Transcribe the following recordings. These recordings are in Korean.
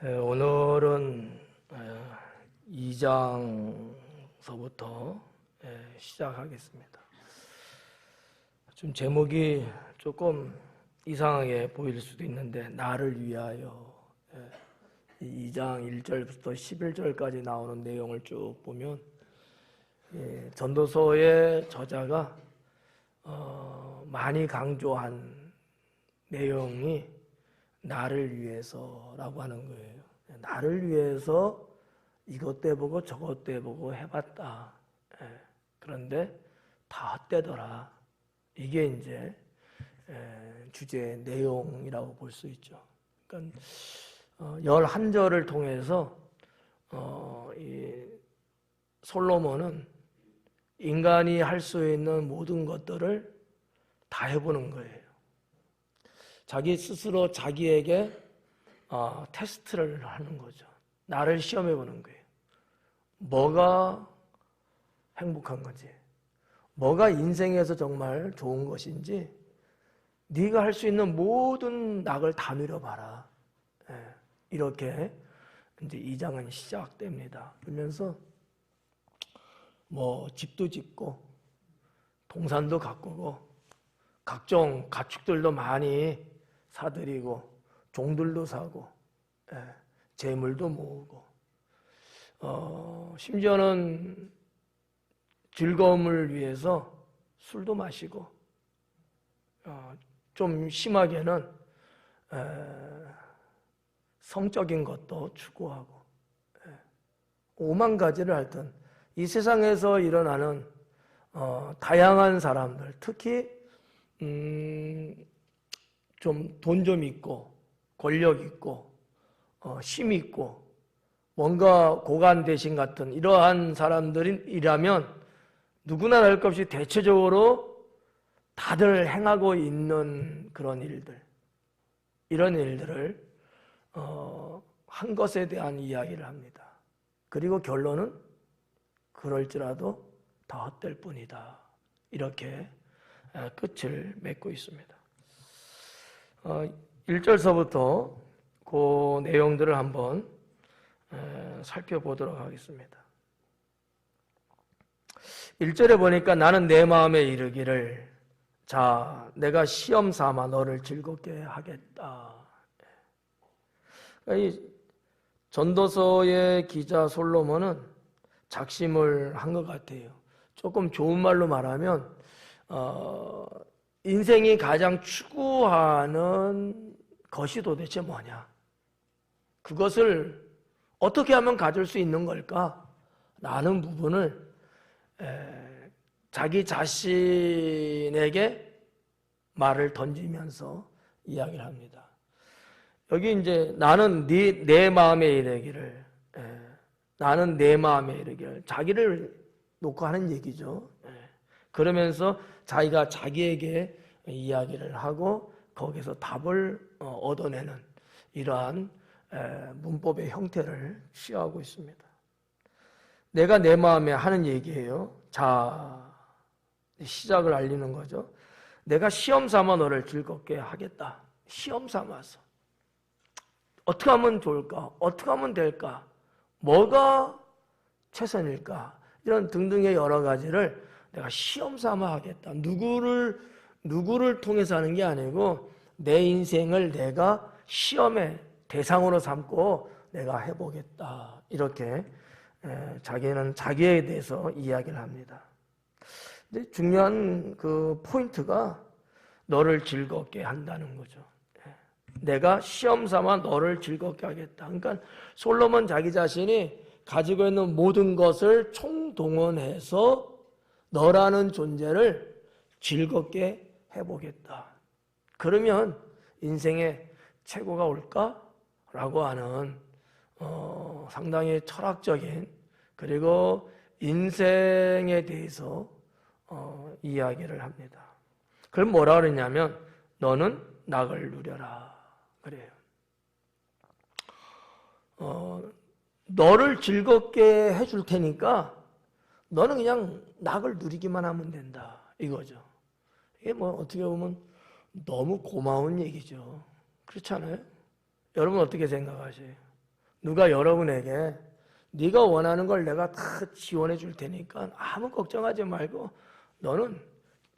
오늘은 2장서부터 시작하겠습니다. 좀 제목이 조금 이상하게 보일 수도 있는데 나를 위하여 2장 1절부터 11절까지 나오는 내용을 쭉 보면 전도서의 저자가 많이 강조한 내용이 나를 위해서라고 하는 거예요. 나를 위해서 이것도 해보고 저것도 해보고 해봤다. 그런데 다 헛되더라. 이게 이제 주제의 내용이라고 볼 수 있죠. 그러니까 11절을 통해서 이 솔로몬은 인간이 할 수 있는 모든 것들을 다 해보는 거예요. 자기 스스로 자기에게 테스트를 하는 거죠. 나를 시험해보는 거예요. 뭐가 행복한 건지, 뭐가 인생에서 정말 좋은 것인지 네가 할 수 있는 모든 낙을 다 누려봐라. 이렇게 이제 2장은 시작됩니다. 그러면서 뭐 집도 짓고 동산도 가꾸고 각종 가축들도 많이 사들이고 종들도 사고 재물도 모으고 심지어는 즐거움을 위해서 술도 마시고 좀 심하게는 성적인 것도 추구하고 오만 가지를 하여튼 이 세상에서 일어나는 다양한 사람들, 특히 좀 돈 좀 있고 권력 있고 힘 있고 뭔가 고관 대신 같은 이러한 사람들이라면 누구나 다를 것 없이 대체적으로 다들 행하고 있는 그런 일들, 이런 일들을 한 것에 대한 이야기를 합니다. 그리고 결론은 그럴지라도 다 헛될 뿐이다. 이렇게 끝을 맺고 있습니다. 1절서부터 그 내용들을 한번 살펴보도록 하겠습니다. 1절에 보니까 나는 내 마음에 이르기를 자 내가 시험 삼아 너를 즐겁게 하겠다. 이 전도서의 기자 솔로몬은 작심을 한 것 같아요. 조금 좋은 말로 말하면 인생이 가장 추구하는 것이 도대체 뭐냐? 그것을 어떻게 하면 가질 수 있는 걸까? 라는 부분을 자기 자신에게 말을 던지면서 이야기를 합니다. 여기 이제 나는 내 마음에 이르기를 나는 내 마음에 이르기를 자기를 놓고 하는 얘기죠. 그러면서 자기가 자기에게 이야기를 하고 거기서 답을 얻어내는 이러한 문법의 형태를 취하고 있습니다. 내가 내 마음에 하는 얘기예요. 자, 시작을 알리는 거죠. 내가 시험 삼아 너를 즐겁게 하겠다. 시험 삼아서 어떻게 하면 좋을까? 어떻게 하면 될까? 뭐가 최선일까? 이런 등등의 여러 가지를 내가 시험 삼아 하겠다. 누구를 통해서 하는 게 아니고 내 인생을 내가 시험의 대상으로 삼고 내가 해보겠다. 이렇게 자기는 자기에 대해서 이야기를 합니다. 근데 중요한 그 포인트가 너를 즐겁게 한다는 거죠. 내가 시험 삼아 너를 즐겁게 하겠다. 그러니까 솔로몬 자기 자신이 가지고 있는 모든 것을 총동원해서 너라는 존재를 즐겁게 해보겠다. 그러면 인생의 최고가 올까? 라고 하는 상당히 철학적인 그리고 인생에 대해서 이야기를 합니다. 그럼 뭐라 그러냐면 너는 낙을 누려라. 그래요. 너를 즐겁게 해줄 테니까 너는 그냥 낙을 누리기만 하면 된다. 이거죠. 이게 뭐 어떻게 보면 너무 고마운 얘기죠. 그렇지 않아요? 여러분 어떻게 생각하세요? 누가 여러분에게 네가 원하는 걸 내가 다 지원해 줄 테니까 아무 걱정하지 말고 너는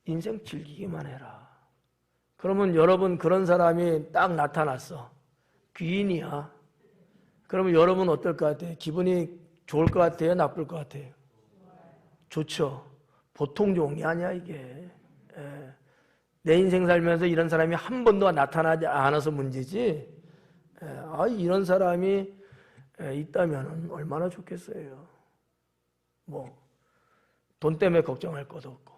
인생 즐기기만 해라. 그러면 여러분 그런 사람이 딱 나타났어. 귀인이야. 그러면 여러분 어떨 것 같아요? 기분이 좋을 것 같아요? 나쁠 것 같아요? 좋죠. 보통 좋은 게 아니야 이게. 예. 내 인생 살면서 이런 사람이 한 번도 나타나지 않아서 문제지. 이런 사람이 있다면 얼마나 좋겠어요. 뭐 돈 때문에 걱정할 것도 없고,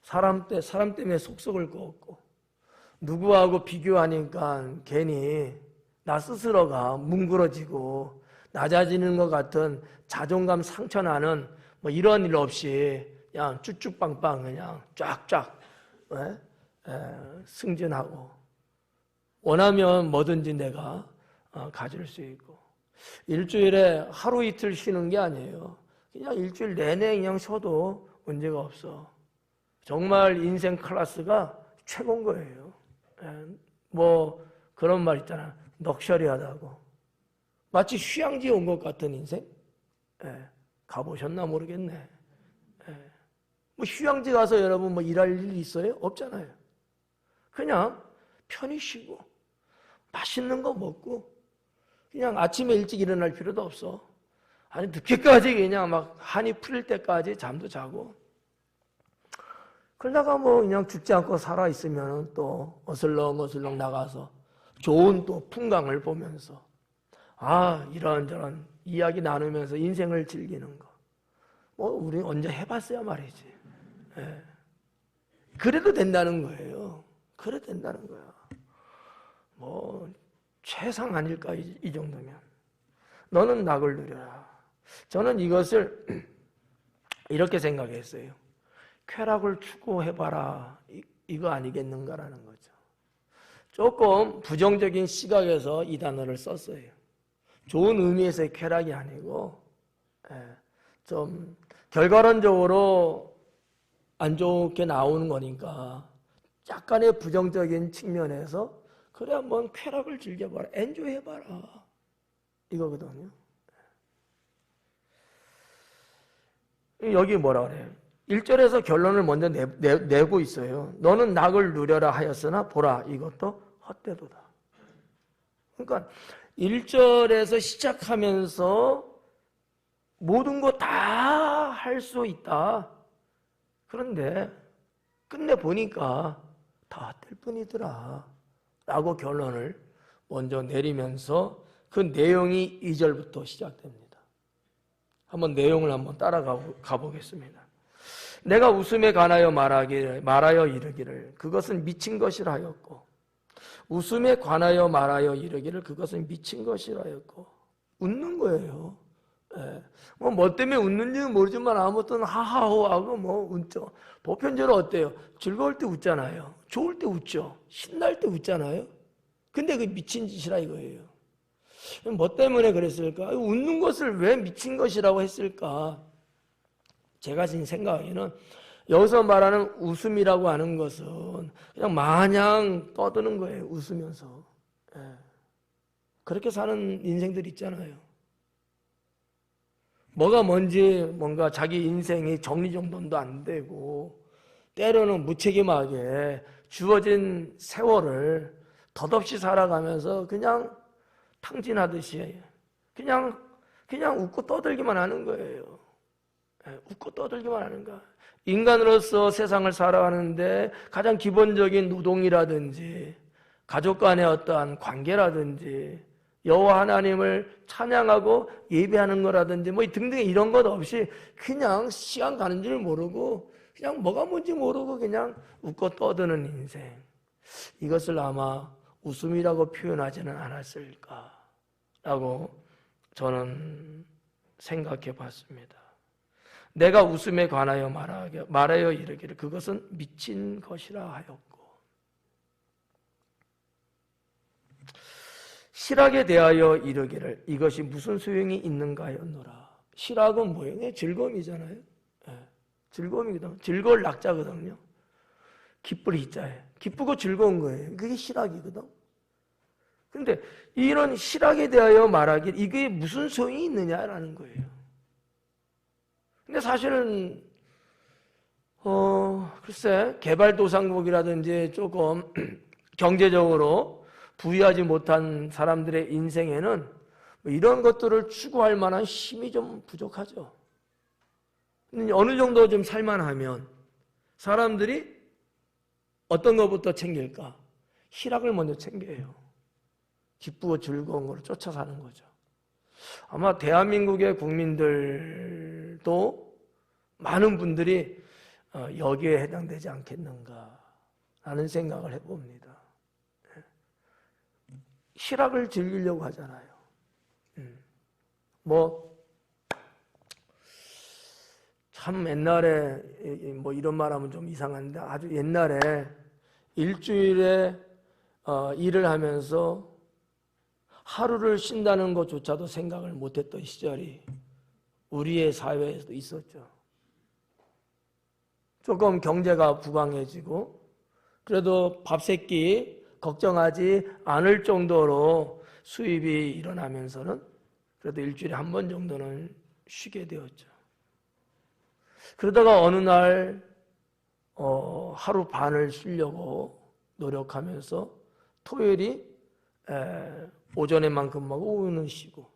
사람 때문에 속 썩을 거 없고, 누구하고 비교하니까 괜히 나 스스로가 뭉그러지고 낮아지는 것 같은 자존감 상처나는 뭐 이런 일 없이 그냥 쭉쭉빵빵 그냥 쫙쫙 승진하고 원하면 뭐든지 내가 가질 수 있고, 일주일에 하루 이틀 쉬는 게 아니에요. 그냥 일주일 내내 그냥 쉬어도 문제가 없어. 정말 인생 클래스가 최고인 거예요. 뭐 그런 말 있잖아. 럭셔리하다고. 마치 휴양지에 온 것 같은 인생? 가보셨나 모르겠네. 뭐 휴양지 가서 여러분 뭐 일할 일 있어요? 없잖아요. 그냥 편히 쉬고 맛있는 거 먹고 그냥 아침에 일찍 일어날 필요도 없어. 아니 늦게까지 그냥 막 한이 풀릴 때까지 잠도 자고, 그러다가 뭐 그냥 죽지 않고 살아 있으면 또 어슬렁어슬렁 나가서 좋은 또 풍광을 보면서 이런저런 이야기 나누면서 인생을 즐기는 거. 뭐 우리 언제 해봤어야 말이지. 그래도 된다는 거예요. 그래도 된다는 거야. 뭐 최상 아닐까 이 정도면. 너는 낙을 누려라. 저는 이것을 이렇게 생각했어요. 쾌락을 추구해봐라, 이거 아니겠는가라는 거죠. 조금 부정적인 시각에서 이 단어를 썼어요. 좋은 의미에서의 쾌락이 아니고 좀 결과론적으로 안 좋게 나오는 거니까 약간의 부정적인 측면에서 그래 한번 쾌락을 즐겨봐라, 엔조이 해봐라, 이거거든요. 여기 뭐라 그래요? 1절에서 결론을 먼저 내고 있어요. 너는 낙을 누려라 하였으나 보라 이것도 헛되도다. 그러니까 1절에서 시작하면서 모든 거 다 할 수 있다. 그런데 끝내 보니까 다 헛될 뿐이더라 라고 결론을 먼저 내리면서 그 내용이 2절부터 시작됩니다. 한번 내용을 한번 따라가 보겠습니다. 내가 웃음에 관하여 말하여 이르기를 그것은 미친 것이라 하였고, 웃음에 관하여 말하여 이르기를 그것은 미친 것이라 하였고. 웃는 거예요. 뭐 때문에 웃는지는 모르지만 아무튼 하하호하고 뭐 웃죠. 보편적으로 어때요? 즐거울 때 웃잖아요. 좋을 때 웃죠. 신날 때 웃잖아요. 근데 그 미친 짓이라 이거예요. 뭐 때문에 그랬을까? 웃는 것을 왜 미친 것이라고 했을까? 제가 지금 생각하기에는 여기서 말하는 웃음이라고 하는 것은 그냥 마냥 떠드는 거예요. 웃으면서. 그렇게 사는 인생들 있잖아요. 뭐가 뭔지 뭔가 자기 인생이 정리정돈도 안 되고 때로는 무책임하게 주어진 세월을 덧없이 살아가면서 그냥 탕진하듯이 그냥 웃고 떠들기만 하는 거예요. 웃고 떠들기만 하는 거야. 인간으로서 세상을 살아가는데 가장 기본적인 노동이라든지 가족 간의 어떠한 관계라든지 여호와 하나님을 찬양하고 예배하는 거라든지 뭐 등등 이런 것 없이 그냥 시간 가는 줄 모르고 그냥 뭐가 뭔지 모르고 그냥 웃고 떠드는 인생. 이것을 아마 웃음이라고 표현하지는 않았을까라고 저는 생각해 봤습니다. 내가 웃음에 관하여 말하여 이르기를 그것은 미친 것이라 하였고, 실학에 대하여 이르기를 이것이 무슨 소용이 있는가 하였노라. 실학은 뭐예요? 즐거움이잖아요. 즐거움이거든. 즐거울 낙자거든요. 기쁠 희자에 기쁘고 즐거운 거예요. 그게 실학이거든. 근데 이런 실학에 대하여 말하길 이게 무슨 소용이 있느냐라는 거예요. 근데 사실은 글쎄 개발도상국이라든지 조금 경제적으로 부유하지 못한 사람들의 인생에는 이런 것들을 추구할 만한 힘이 좀 부족하죠. 어느 정도 좀 살만하면 사람들이 어떤 것부터 챙길까? 희락을 먼저 챙겨요. 기쁘고 즐거운 걸 쫓아 사는 거죠. 아마 대한민국의 국민들도 많은 분들이 여기에 해당되지 않겠는가 라는 생각을 해봅니다. 희락을 즐기려고 하잖아요. 참 옛날에 이런 말하면 좀 이상한데 아주 옛날에 일주일에 일을 하면서 하루를 쉰다는 것조차도 생각을 못했던 시절이 우리의 사회에서도 있었죠. 조금 경제가 부강해지고 그래도 밥 세끼 걱정하지 않을 정도로 수입이 일어나면서는 그래도 일주일에 한 번 정도는 쉬게 되었죠. 그러다가 어느 날 하루 반을 쉬려고 노력하면서 토요일이 오전에만 근무하고 오후는 쉬고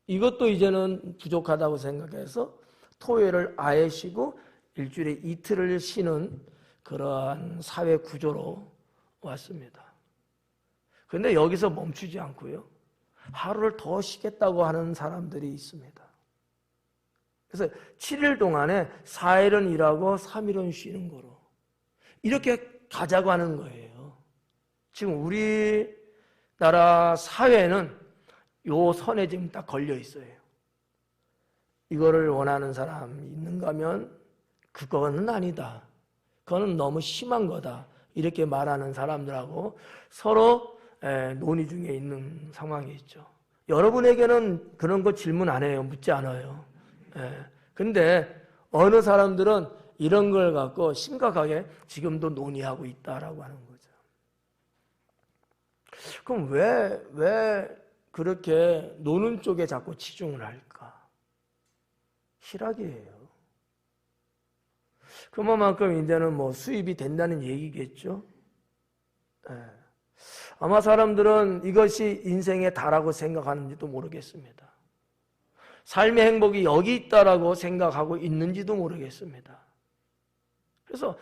이것도 이제는 부족하다고 생각해서 토요일을 아예 쉬고 일주일에 이틀을 쉬는 그러한 사회 구조로 왔습니다. 그런데 여기서 멈추지 않고요. 하루를 더 쉬겠다고 하는 사람들이 있습니다. 그래서 7일 동안에 4일은 일하고 3일은 쉬는 거로 이렇게 가자고 하는 거예요. 지금 우리나라 사회는 요 선에 지금 딱 걸려 있어요. 이거를 원하는 사람이 있는가 하면 그거는 아니다. 그거는 너무 심한 거다. 이렇게 말하는 사람들하고 서로 논의 중에 있는 상황이 있죠. 여러분에게는 그런 거 질문 안 해요. 묻지 않아요. 근데 어느 사람들은 이런 걸 갖고 심각하게 지금도 논의하고 있다라고 하는 거죠. 그럼 왜 그렇게 노는 쪽에 자꾸 치중을 할까? 희락이에요. 그만큼 이제는 수입이 된다는 얘기겠죠. 아마 사람들은 이것이 인생의 다라고 생각하는지도 모르겠습니다. 삶의 행복이 여기 있다라고 생각하고 있는지도 모르겠습니다. 그래서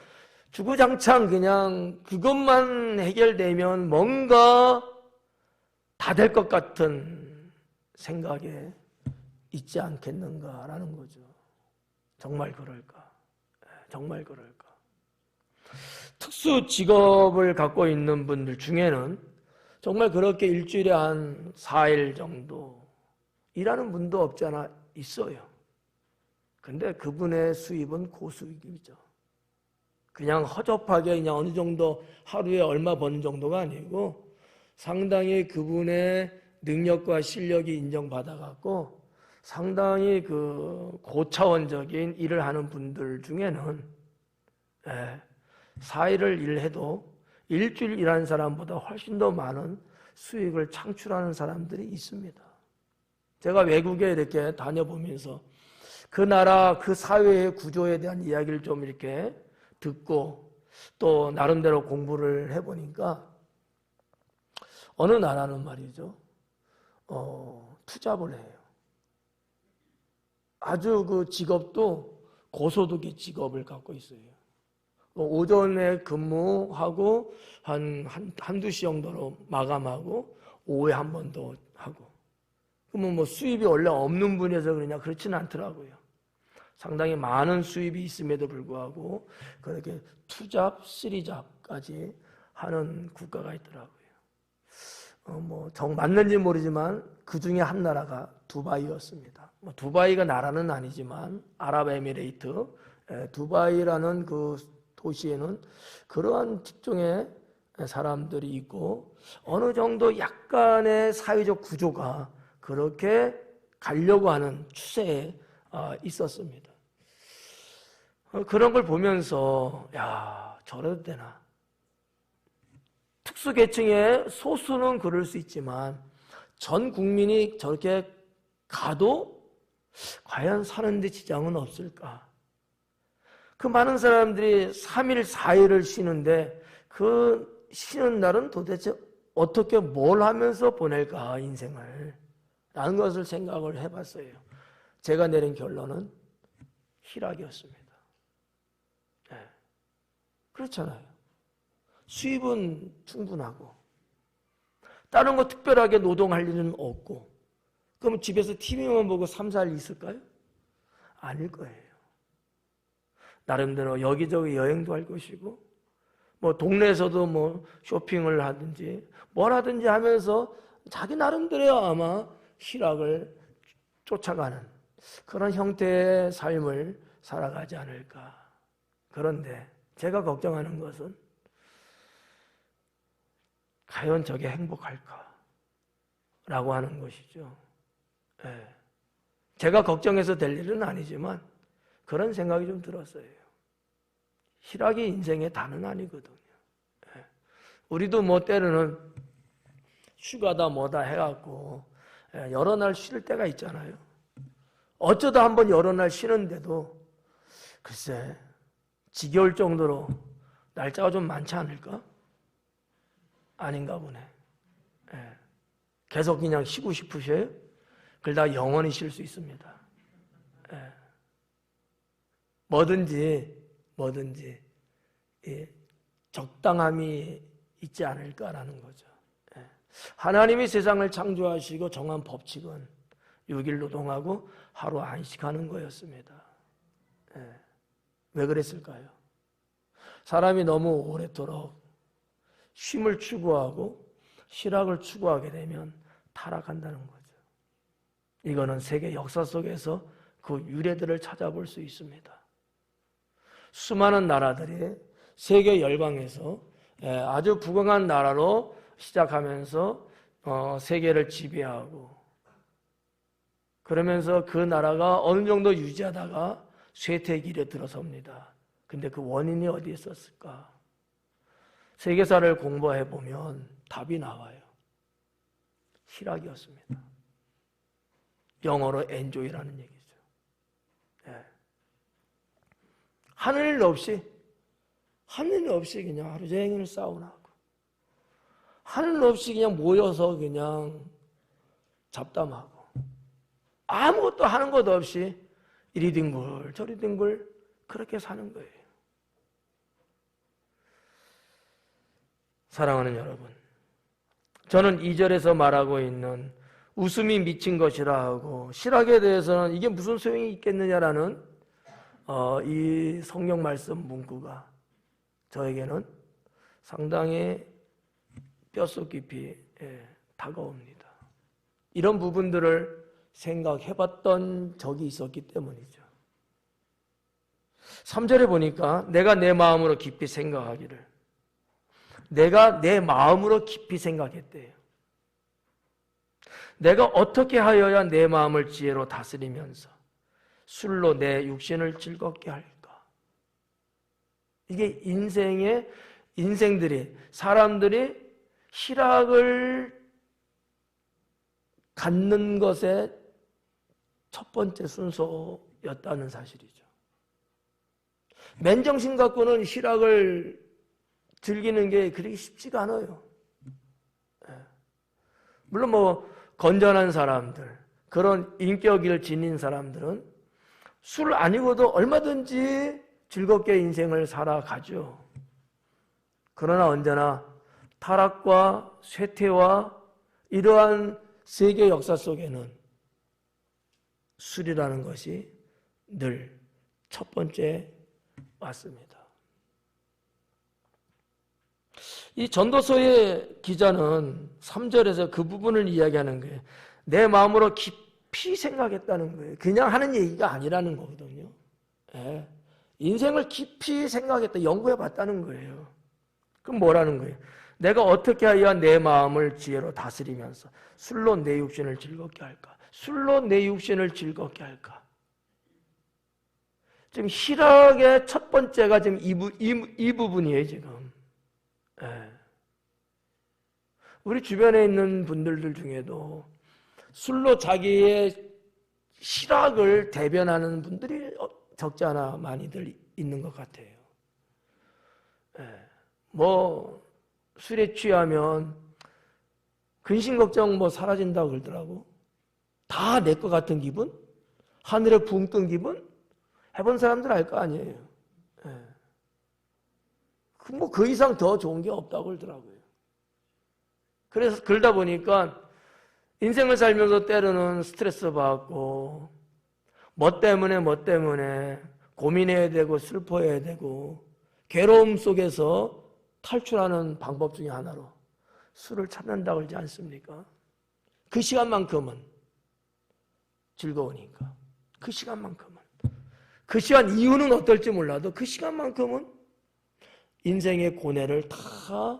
주구장창 그냥 그것만 해결되면 뭔가 다 될 것 같은 생각에 있지 않겠는가라는 거죠. 정말 그럴까? 정말 그럴까? 특수 직업을 갖고 있는 분들 중에는 정말 그렇게 일주일에 한 4일 정도 일하는 분도 없지 않아 있어요. 근데 그분의 수입은 고수입이죠. 그냥 허접하게 그냥 어느 정도 하루에 얼마 버는 정도가 아니고 상당히 그분의 능력과 실력이 인정받아갖고 상당히 그 고차원적인 일을 하는 분들 중에는 4일을 일해도 일주일 일하는 사람보다 훨씬 더 많은 수익을 창출하는 사람들이 있습니다. 제가 외국에 이렇게 다녀보면서 그 나라, 그 사회의 구조에 대한 이야기를 좀 이렇게 듣고 또 나름대로 공부를 해보니까 어느 나라는 말이죠. 투잡을 해요. 아주 그 직업도 고소득의 직업을 갖고 있어요. 오전에 근무하고 한두 시 정도로 마감하고 오후에 한 번 더 하고. 그러면 수입이 원래 없는 분이어서 그러냐? 그렇지는 않더라고요. 상당히 많은 수입이 있음에도 불구하고 그렇게 투잡, 쓰리잡까지 하는 국가가 있더라고요. 정 맞는지 모르지만 그 중에 한 나라가 두바이였습니다. 두바이가 나라는 아니지만 아랍에미레이트 두바이라는 그 도시에는 그러한 직종의 사람들이 있고 어느 정도 약간의 사회적 구조가 그렇게 가려고 하는 추세에 있었습니다. 그런 걸 보면서 야 저래도 되나? 특수계층의 소수는 그럴 수 있지만 전 국민이 저렇게 가도 과연 사는데 지장은 없을까? 그 많은 사람들이 3일, 4일을 쉬는데 그 쉬는 날은 도대체 어떻게 뭘 하면서 보낼까, 인생을? 라는 것을 생각을 해봤어요. 제가 내린 결론은 희락이었습니다. 네. 그렇잖아요. 수입은 충분하고 다른 거 특별하게 노동할 일은 없고, 그럼 집에서 TV만 보고 3, 4일 있을까요? 아닐 거예요. 나름대로 여기저기 여행도 할 것이고, 뭐 동네에서도 뭐 쇼핑을 하든지 뭘 하든지 하면서 자기 나름대로 아마 희락을 쫓아가는 그런 형태의 삶을 살아가지 않을까. 그런데 제가 걱정하는 것은 과연 저게 행복할까? 라고 하는 것이죠. 예. 제가 걱정해서 될 일은 아니지만 그런 생각이 좀 들었어요. 희락이 인생의 다는 아니거든요. 예. 우리도 뭐 때로는 휴가다 뭐다 해갖고 여러 날 쉴 때가 있잖아요. 어쩌다 한번 여러 날 쉬는데도 글쎄 지겨울 정도로 날짜가 좀 많지 않을까? 아닌가 보네. 예. 계속 그냥 쉬고 싶으셔요? 그러다 영원히 쉴 수 있습니다. 예. 뭐든지 적당함이 있지 않을까라는 거죠. 예. 하나님이 세상을 창조하시고 정한 법칙은 6일 노동하고 하루 안식하는 거였습니다. 예. 왜 그랬을까요? 사람이 너무 오래도록 쉼을 추구하고 희락을 추구하게 되면 타락한다는 거죠. 이거는 세계 역사 속에서 그 유래들을 찾아볼 수 있습니다. 수많은 나라들이 세계 열강에서 아주 부강한 나라로 시작하면서 세계를 지배하고, 그러면서 그 나라가 어느 정도 유지하다가 쇠퇴길에 들어섭니다. 근데 그 원인이 어디에 있었을까? 세계사를 공부해 보면 답이 나와요. 희락이었습니다. 영어로 enjoy라는 얘기죠. 네. 하늘 일 없이 그냥 하루 종일 사우나하고, 하늘 일 없이 그냥 모여서 그냥 잡담하고, 아무것도 하는 것 없이 이리 뒹굴 저리 뒹굴 그렇게 사는 거예요. 사랑하는 여러분, 저는 2절에서 말하고 있는 웃음이 미친 것이라 하고 실학에 대해서는 이게 무슨 소용이 있겠느냐라는 이 성경 말씀 문구가 저에게는 상당히 뼛속 깊이 다가옵니다. 이런 부분들을 생각해봤던 적이 있었기 때문이죠. 3절에 보니까 내가 내 마음으로 깊이 생각하기를, 내가 내 마음으로 깊이 생각했대요. 내가 어떻게 하여야 내 마음을 지혜로 다스리면서 술로 내 육신을 즐겁게 할까? 이게 사람들이 희락을 갖는 것의 첫 번째 순서였다는 사실이죠. 맨정신 갖고는 희락을 즐기는 게 그렇게 쉽지가 않아요. 물론 뭐 건전한 사람들, 그런 인격을 지닌 사람들은 술 아니고도 얼마든지 즐겁게 인생을 살아가죠. 그러나 언제나 타락과 쇠퇴와 이러한 세계 역사 속에는 술이라는 것이 늘 첫 번째 왔습니다. 이 전도서의 기자는 3절에서 그 부분을 이야기하는 거예요. 내 마음으로 깊이 생각했다는 거예요. 그냥 하는 얘기가 아니라는 거거든요. 예. 인생을 깊이 생각했다, 연구해 봤다는 거예요. 그럼 뭐라는 거예요? 내가 어떻게 해야 내 마음을 지혜로 다스리면서 술로 내 육신을 즐겁게 할까? 술로 내 육신을 즐겁게 할까? 지금 희락의 첫 번째가 지금 이 부분이에요, 지금. 예. 우리 주변에 있는 분들 중에도 술로 자기의 실학을 대변하는 분들이 적지 않아 많이들 있는 것 같아요. 뭐 술에 취하면 근심 걱정 뭐 사라진다고 그러더라고. 다 내 것 같은 기분? 하늘에 붕 뜬 기분? 해본 사람들 알 거 아니에요. 뭐 그 이상 더 좋은 게 없다고 그러더라고요. 그래서 그러다 보니까 인생을 살면서 때로는 스트레스 받고 뭐 때문에 고민해야 되고 슬퍼해야 되고 괴로움 속에서 탈출하는 방법 중에 하나로 술을 찾는다고 그러지 않습니까? 그 시간만큼은 즐거우니까. 그 시간만큼은. 그 시간 이유는 어떨지 몰라도 그 시간만큼은 인생의 고뇌를 다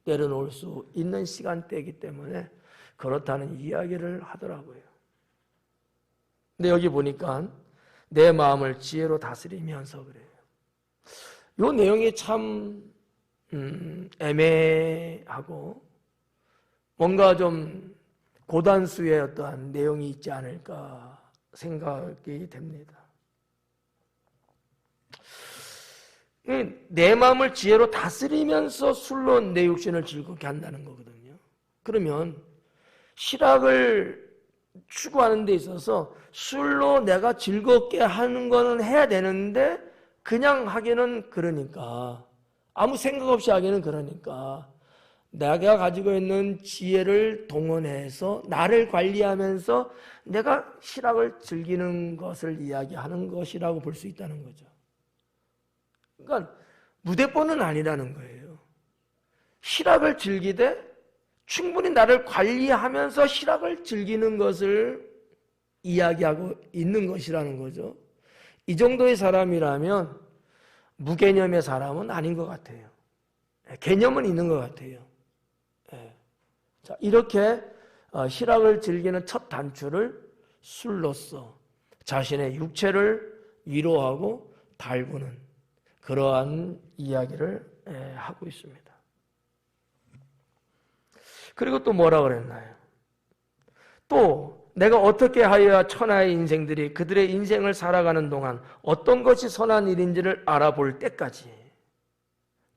내려놓을 수 있는 시간대이기 때문에 그렇다는 이야기를 하더라고요. 근데 여기 보니까 내 마음을 지혜로 다스리면서 그래요. 이 내용이 참 애매하고 뭔가 좀 고단수의 어떠한 내용이 있지 않을까 생각이 됩니다. 내 마음을 지혜로 다스리면서 술로 내 육신을 즐겁게 한다는 거거든요. 그러면 실학을 추구하는 데 있어서 술로 내가 즐겁게 하는 거는 해야 되는데 그냥 하기는 그러니까 아무 생각 없이 하기는 그러니까 내가 가지고 있는 지혜를 동원해서 나를 관리하면서 내가 실학을 즐기는 것을 이야기하는 것이라고 볼 수 있다는 거죠. 그러니까 무대뽀는 아니라는 거예요. 실학을 즐기되 충분히 나를 관리하면서 실학을 즐기는 것을 이야기하고 있는 것이라는 거죠. 이 정도의 사람이라면 무개념의 사람은 아닌 것 같아요. 개념은 있는 것 같아요. 자, 이렇게 실학을 즐기는 첫 단추를 술로서 자신의 육체를 위로하고 달구는 그러한 이야기를 하고 있습니다. 그리고 또 뭐라 그랬나요? 또 내가 어떻게 하여야 천하의 인생들이 그들의 인생을 살아가는 동안 어떤 것이 선한 일인지를 알아볼 때까지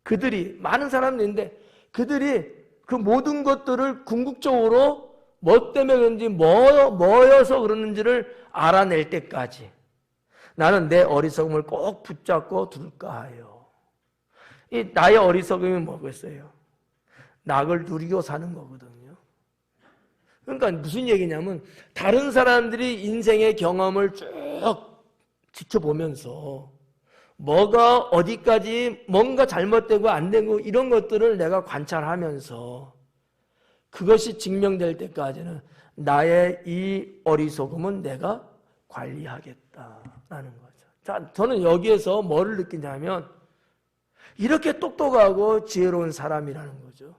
그들이 많은 사람들인데 그들이 그 모든 것들을 궁극적으로 뭐 때문에 그런지 뭐여서 그러는지를 알아낼 때까지 나는 내 어리석음을 꼭 붙잡고 둘까 하여. 이 나의 어리석음이 뭐겠어요? 낙을 누리고 사는 거거든요. 그러니까 무슨 얘기냐면 다른 사람들이 인생의 경험을 쭉 지켜보면서 뭐가 어디까지 뭔가 잘못되고 안 되고 이런 것들을 내가 관찰하면서 그것이 증명될 때까지는 나의 이 어리석음은 내가 관리하겠다라는 거죠. 자, 저는 여기에서 뭐를 느끼냐면 이렇게 똑똑하고 지혜로운 사람이라는 거죠.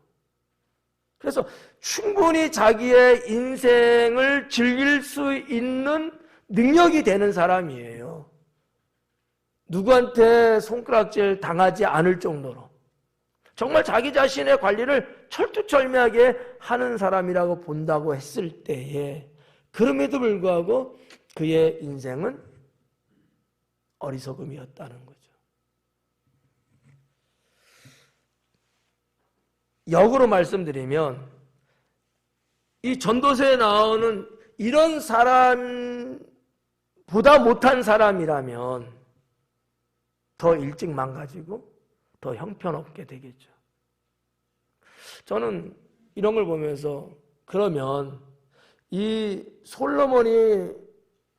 그래서 충분히 자기의 인생을 즐길 수 있는 능력이 되는 사람이에요. 누구한테 손가락질 당하지 않을 정도로 정말 자기 자신의 관리를 철두철미하게 하는 사람이라고 본다고 했을 때에 그럼에도 불구하고 그의 인생은 어리석음이었다는 거죠. 역으로 말씀드리면 이 전도서에 나오는 이런 사람보다 못한 사람이라면 더 일찍 망가지고 더 형편없게 되겠죠. 저는 이런 걸 보면서 그러면 이 솔로몬이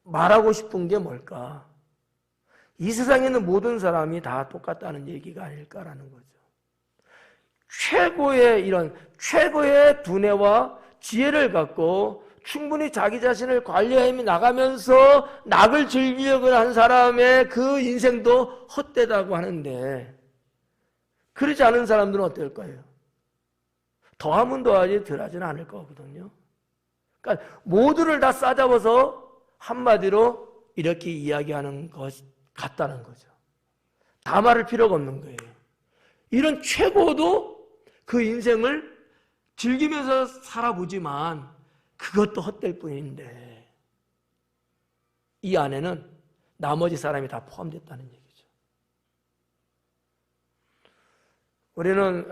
말하고 싶은 게 뭘까? 이 세상에 있는 모든 사람이 다 똑같다는 얘기가 아닐까라는 거죠. 최고의 두뇌와 지혜를 갖고 충분히 자기 자신을 관리해 나가면서 낙을 즐기려고 하는 사람의 그 인생도 헛되다고 하는데 그러지 않은 사람들은 어떨 거예요? 더하면 더하지 덜하지는 않을 거거든요. 그러니까 모두를 다 싸잡아서 한마디로 이렇게 이야기하는 것 같다는 거죠. 다 말할 필요가 없는 거예요. 이런 최고도 그 인생을 즐기면서 살아보지만 그것도 헛될 뿐인데 이 안에는 나머지 사람이 다 포함됐다는 얘기죠. 우리는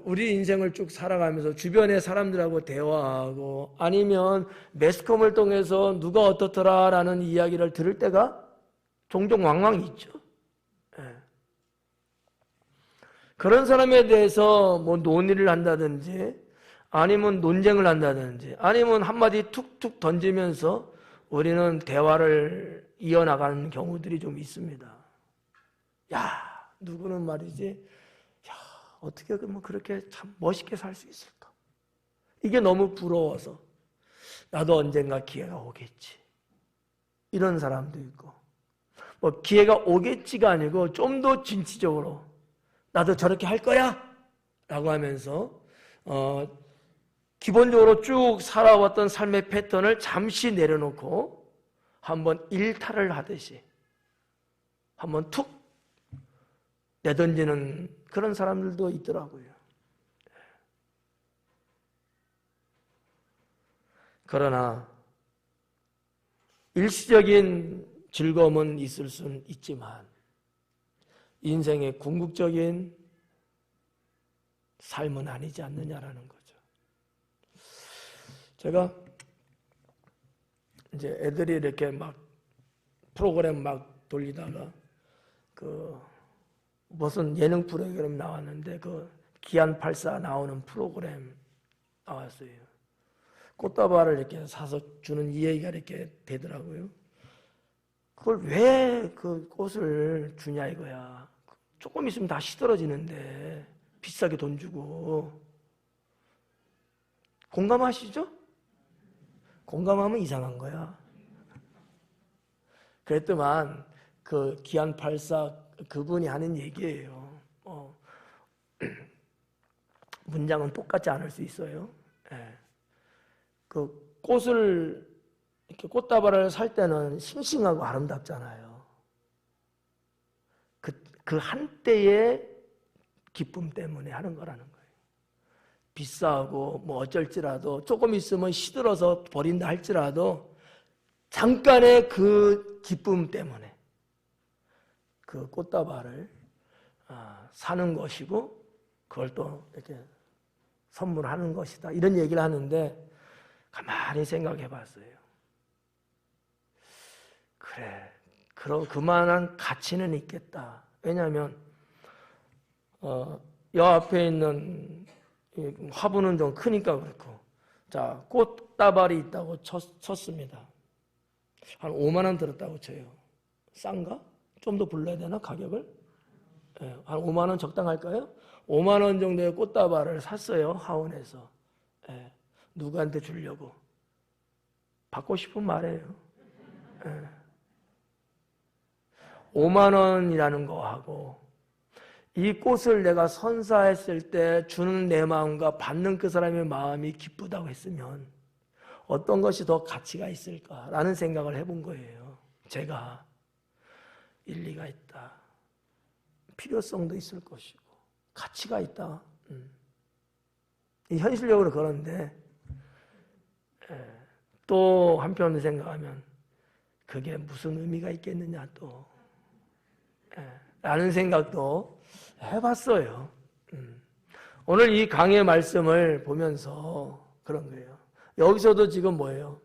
우리 인생을 쭉 살아가면서 주변의 사람들하고 대화하고 아니면 매스컴을 통해서 누가 어떻더라라는 이야기를 들을 때가 종종 왕왕 있죠. 그런 사람에 대해서 뭐 논의를 한다든지 아니면 논쟁을 한다든지 아니면 한마디 툭툭 던지면서 우리는 대화를 이어나가는 경우들이 좀 있습니다. 야, 누구는 말이지 어떻게 그렇게 참 멋있게 살 수 있을까? 이게 너무 부러워서 나도 언젠가 기회가 오겠지. 이런 사람도 있고 뭐 기회가 오겠지가 아니고 좀 더 진취적으로 나도 저렇게 할 거야 라고 하면서 기본적으로 쭉 살아왔던 삶의 패턴을 잠시 내려놓고 한번 일탈을 하듯이 한번 툭 내던지는 그런 사람들도 있더라고요. 그러나 일시적인 즐거움은 있을 수는 있지만 인생의 궁극적인 삶은 아니지 않느냐라는 거죠. 제가 이제 애들이 이렇게 막 프로그램 막 돌리다가 무슨 예능 프로그램 나왔는데 기안84 나오는 프로그램 나왔어요. 꽃다발을 이렇게 사서 주는 이 얘기가 이렇게 되더라고요. 그걸 왜 그 꽃을 주냐 이거야. 조금 있으면 다 시들어지는데 비싸게 돈 주고. 공감하시죠? 공감하면 이상한 거야. 그랬더만 기안84 그분이 하는 얘기예요. 문장은 똑같지 않을 수 있어요. 그 꽃을 이렇게 꽃다발을 살 때는 싱싱하고 아름답잖아요. 그 한때의 기쁨 때문에 하는 거라는 거예요. 비싸고 뭐 어쩔지라도 조금 있으면 시들어서 버린다 할지라도 잠깐의 그 기쁨 때문에 그 꽃다발을 사는 것이고 그걸 또 이렇게 선물하는 것이다. 이런 얘기를 하는데 가만히 생각해 봤어요. 그래, 그만한 가치는 있겠다. 왜냐하면 여 앞에 있는 화분은 좀 크니까 그렇고 자, 꽃다발이 있다고 쳤습니다. 한 5만 원 들었다고 쳐요. 싼가? 좀 더 불러야 되나 가격을? 네, 한 5만 원 적당할까요? 5만 원 정도의 꽃다발을 샀어요. 하원에서. 네, 누구한테 주려고. 받고 싶은 말이에요. 네. 5만 원이라는 거하고 이 꽃을 내가 선사했을 때 주는 내 마음과 받는 그 사람의 마음이 기쁘다고 했으면 어떤 것이 더 가치가 있을까라는 생각을 해본 거예요. 제가 일리가 있다. 필요성도 있을 것이고 가치가 있다. 현실적으로 그런데 또 한편으로 생각하면 그게 무슨 의미가 있겠느냐 또 라는 생각도 해봤어요. 오늘 이 강의 말씀을 보면서 그런 거예요. 여기서도 지금 뭐예요?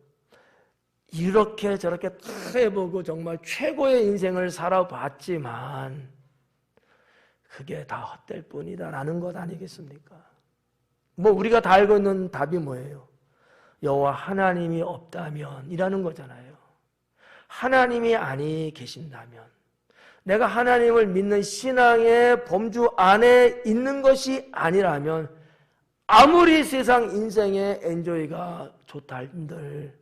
이렇게 저렇게 다 해보고 정말 최고의 인생을 살아봤지만 그게 다 헛될 뿐이다라는 것 아니겠습니까? 뭐 우리가 다 알고 있는 답이 뭐예요? 여호와 하나님이 없다면 이라는 거잖아요. 하나님이 아니 계신다면 내가 하나님을 믿는 신앙의 범주 안에 있는 것이 아니라면 아무리 세상 인생의 엔조이가 좋다 한들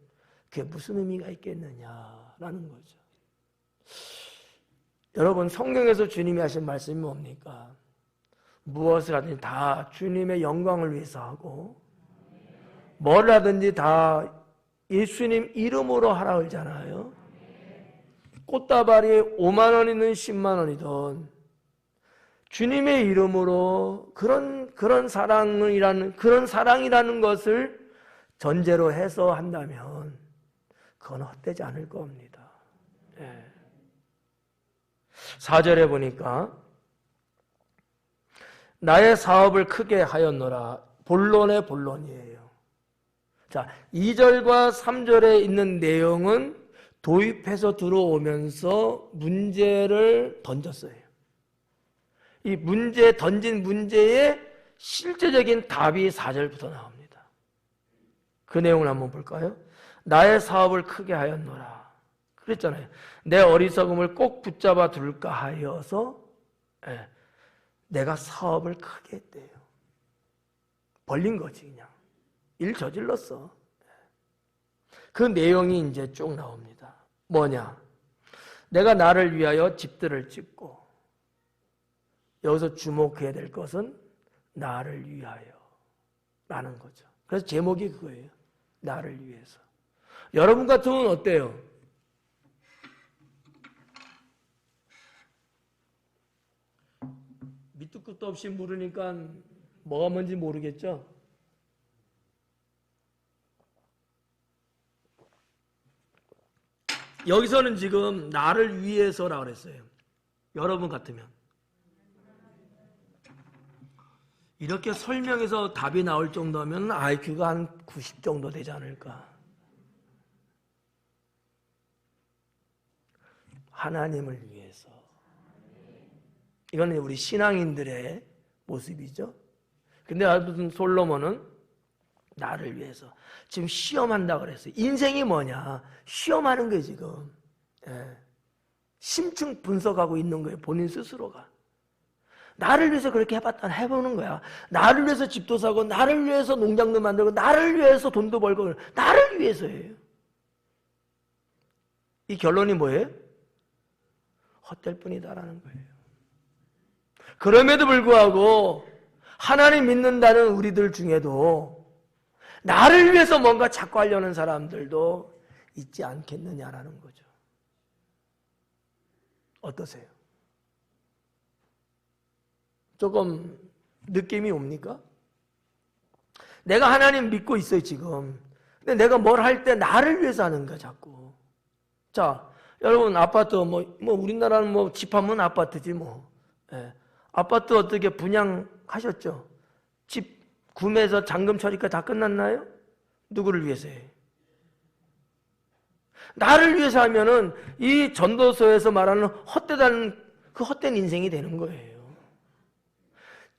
그게 무슨 의미가 있겠느냐라는 거죠. 여러분 성경에서 주님이 하신 말씀이 뭡니까? 무엇을 하든지 다 주님의 영광을 위해서 하고 뭘 하든지 다 예수님 이름으로 하라 그러잖아요. 꽃다발이 5만 원이든 10만 원이든 주님의 이름으로 그런 사랑이라는 것을 전제로 해서 한다면 그건 헛되지 않을 겁니다. 4절에 보니까 나의 사업을 크게 하였노라. 본론의 본론이에요. 자, 2절과 3절에 있는 내용은 도입해서 들어오면서 문제를 던졌어요. 이 던진 문제의 실제적인 답이 4절부터 나옵니다. 그 내용을 한번 볼까요? 나의 사업을 크게 하였노라. 그랬잖아요. 내 어리석음을 꼭 붙잡아 둘까 하여서 내가 사업을 크게 했대요. 벌린 거지 그냥. 일 저질렀어. 그 내용이 이제 쭉 나옵니다. 뭐냐? 내가 나를 위하여 집들을 짓고, 여기서 주목해야 될 것은 나를 위하여 라는 거죠. 그래서 제목이 그거예요. 나를 위해서. 여러분 같으면 어때요? 밑도 끝도 없이 물으니까 뭐가 뭔지 모르겠죠? 여기서는 지금 나를 위해서라고 그랬어요. 여러분 같으면. 이렇게 설명해서 답이 나올 정도면 IQ가 한 90 정도 되지 않을까. 하나님을 위해서. 이거는 우리 신앙인들의 모습이죠. 근데 무슨 솔로몬은 나를 위해서. 지금 시험한다고 그랬어요. 인생이 뭐냐? 시험하는 거예요, 지금. 심층 분석하고 있는 거예요, 본인 스스로가. 나를 위해서 그렇게 해보는 거야. 나를 위해서 집도 사고, 나를 위해서 농장도 만들고, 나를 위해서 돈도 벌고, 나를 위해서예요. 이 결론이 뭐예요? 헛될 뿐이다라는 거예요. 그럼에도 불구하고 하나님 믿는다는 우리들 중에도 나를 위해서 뭔가 자꾸 하려는 사람들도 있지 않겠느냐라는 거죠. 어떠세요? 조금 느낌이 옵니까? 내가 하나님 믿고 있어요, 지금. 근데 내가 뭘 할 때 나를 위해서 하는 거야, 자꾸. 자, 여러분, 아파트, 우리나라는 집하면 아파트지, 아파트 어떻게 분양하셨죠? 집 구매해서 잔금 처리가 다 끝났나요? 누구를 위해서요? 나를 위해서 하면은 이 전도서에서 말하는 헛되다는 그 헛된 인생이 되는 거예요.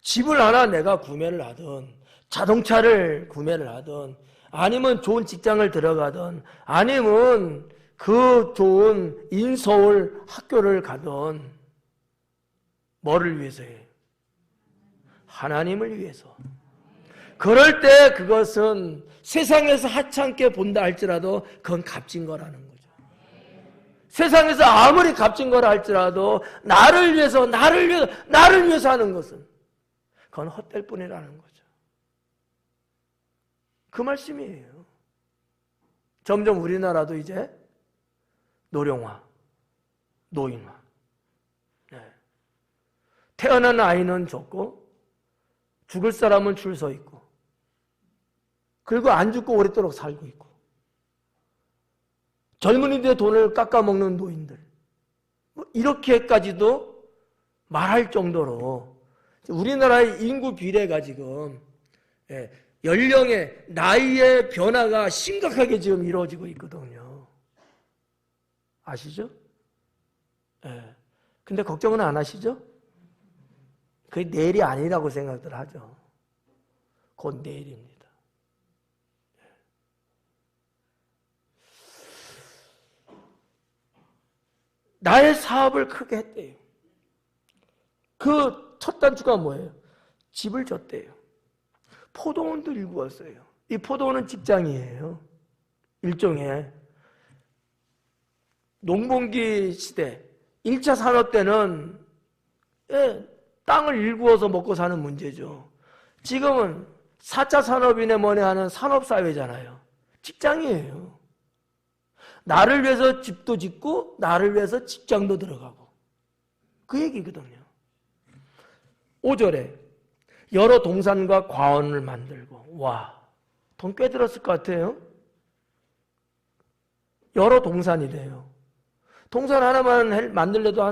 집을 하나 내가 구매를 하든, 자동차를 구매를 하든, 아니면 좋은 직장을 들어가든, 아니면 그 좋은 인서울 학교를 가든, 뭐를 위해서요? 하나님을 위해서. 그럴 때 그것은 세상에서 하찮게 본다 할지라도 그건 값진 거라는 거죠. 세상에서 아무리 값진 거라 할지라도 나를 위해서 하는 것은 그건 헛될 뿐이라는 거죠. 그 말씀이에요. 점점 우리나라도 이제 노령화, 노인화. 태어난 아이는 적고 죽을 사람은 줄 서 있고, 그리고 안 죽고 오랫도록 살고 있고, 젊은이들의 돈을 깎아먹는 노인들, 이렇게까지도 말할 정도로 우리나라의 인구 비례가 지금 연령의 나이의 변화가 심각하게 지금 이루어지고 있거든요. 아시죠? 근데 걱정은 안 하시죠? 그게 내일이 아니라고 생각들 하죠. 곧 내일입니다. 나의 사업을 크게 했대요. 그 첫 단추가 뭐예요? 집을 줬대요. 포도원도 일구었어요. 이 포도원은 직장이에요. 일종의 농번기 시대, 1차 산업 때는 땅을 일구어서 먹고 사는 문제죠. 지금은 4차 산업이네 뭐네 하는 산업사회잖아요. 직장이에요. 나를 위해서 집도 짓고 나를 위해서 직장도 들어가고 그 얘기거든요. 5절에 여러 동산과 과원을 만들고, 와, 돈 꽤 들었을 것 같아요. 여러 동산이래요. 동산 하나만 만들래도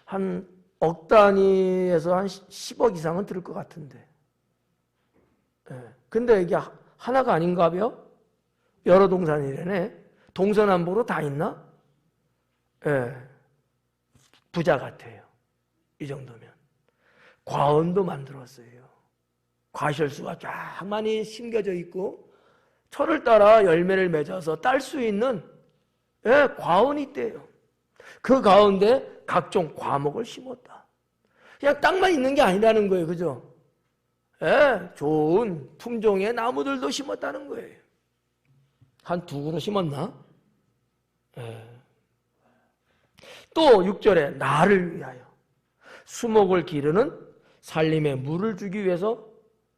한 억 단위에서 한 10억 이상은 들을 것 같은데. 근데 이게 하나가 아닌가요? 여러 동산이래네. 동서남북으로 다 있나? 부자 같아요. 이 정도면. 과원도 만들었어요. 과실수가 쫙 많이 심겨져 있고 철을 따라 열매를 맺어서 딸 수 있는 과원이 있대요. 그 가운데 각종 과목을 심었다. 그냥 땅만 있는 게 아니라는 거예요. 그죠? 좋은 품종의 나무들도 심었다는 거예요. 한 두 그루 심었나? 또 6절에 나를 위하여 수목을 기르는 살림에 물을 주기 위해서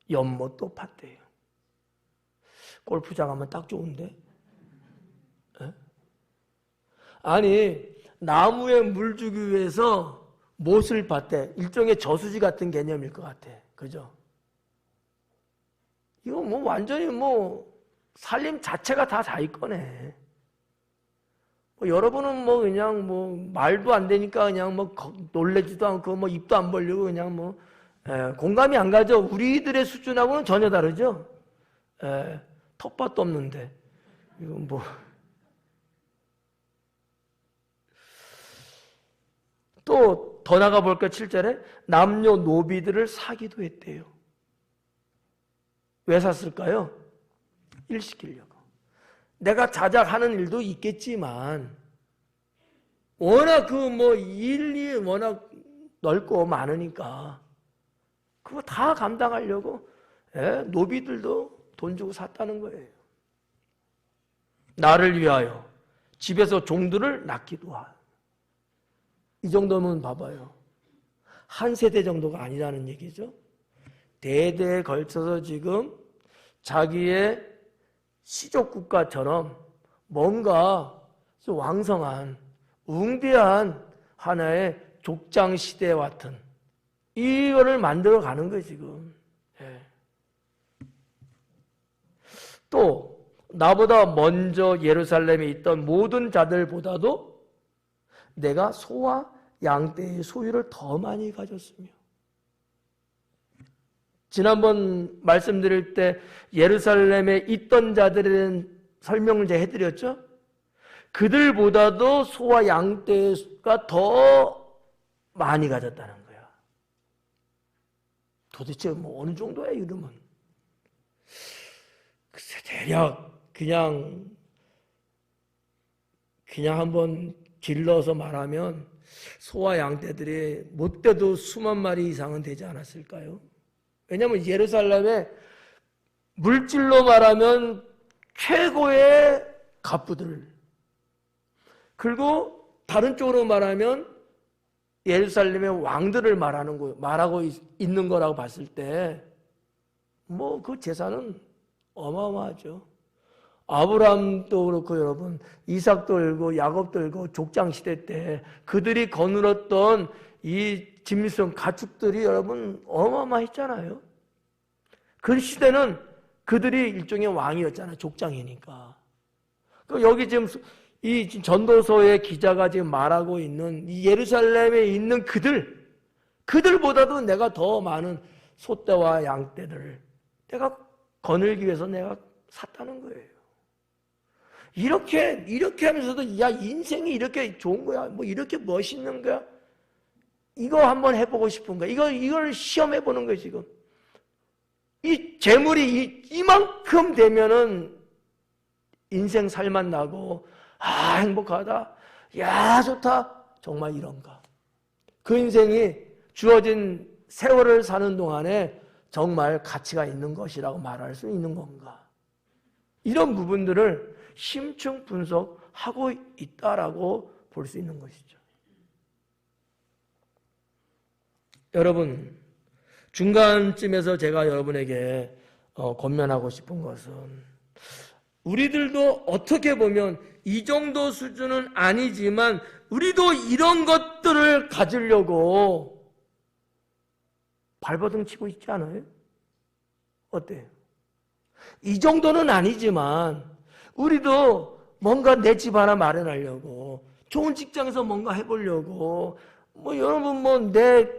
연못도 팠대요. 골프장 하면 딱 좋은데? 아니, 나무에 물 주기 위해서 못을 팠대. 일종의 저수지 같은 개념일 것 같아. 그죠? 이거 뭐 완전히 살림 자체가 다 자기 거네. 여러분은 그냥 말도 안 되니까 그냥 놀래지도 않고 입도 안 벌리고 그냥 공감이 안 가죠. 우리들의 수준하고는 전혀 다르죠. 텃밭도 없는데 이거 또 더 나가 볼까 7절에 남녀 노비들을 사기도 했대요. 왜 샀을까요? 일 시키려고. 내가 자작하는 일도 있겠지만 워낙 일이 워낙 넓고 많으니까 그거 다 감당하려고 노비들도 돈 주고 샀다는 거예요. 나를 위하여 집에서 종들을 낳기도 하. 이 정도면 봐봐요. 한 세대 정도가 아니라는 얘기죠. 대대에 걸쳐서 지금 자기의 시족국가처럼 뭔가 왕성한 웅대한 하나의 족장시대 같은 이거를 만들어 가는 거예요 지금. 또 나보다 먼저 예루살렘에 있던 모든 자들보다도 내가 소와 양떼의 소유를 더 많이 가졌으며, 지난번 말씀드릴 때 예루살렘에 있던 자들은 설명을 제가 해드렸죠. 그들보다도 소와 양떼가 더 많이 가졌다는 거야. 도대체 어느 정도야 이름은? 글쎄 대략 그냥 한번 길러서 말하면 소와 양떼들이 못돼도 수만 마리 이상은 되지 않았을까요? 왜냐하면 예루살렘에 물질로 말하면 최고의 갑부들, 그리고 다른 쪽으로 말하면 예루살렘의 왕들을 말하고 있는 거라고 봤을 때 그 재산은 어마어마하죠. 아브라함도 그렇고 여러분 이삭도 그렇고 야곱도 그렇고 족장시대 때 그들이 거느렸던 이 짐승 가축들이 여러분 어마어마했잖아요. 그 시대는 그들이 일종의 왕이었잖아요. 족장이니까. 여기 지금 이 전도서의 기자가 지금 말하고 있는 이 예루살렘에 있는 그들보다도 내가 더 많은 소떼와 양떼들을 내가 거느리기 위해서 내가 샀다는 거예요. 이렇게 하면서도 야 인생이 이렇게 좋은 거야, 이렇게 멋있는 거야, 이거 한번 해보고 싶은 거야. 이걸 시험해 보는 거예요 지금. 이 재물이 이만큼 되면은 인생 살만 나고 행복하다, 야 좋다, 정말 이런가? 그 인생이 주어진 세월을 사는 동안에 정말 가치가 있는 것이라고 말할 수 있는 건가? 이런 부분들을 심층 분석하고 있다라고 볼 수 있는 것이죠. 여러분, 중간쯤에서 제가 여러분에게 권면하고 싶은 것은 우리들도 어떻게 보면 이 정도 수준은 아니지만 우리도 이런 것들을 가지려고 발버둥 치고 있지 않아요? 어때요? 이 정도는 아니지만 우리도 뭔가 내 집 하나 마련하려고, 좋은 직장에서 뭔가 해보려고, 여러분 내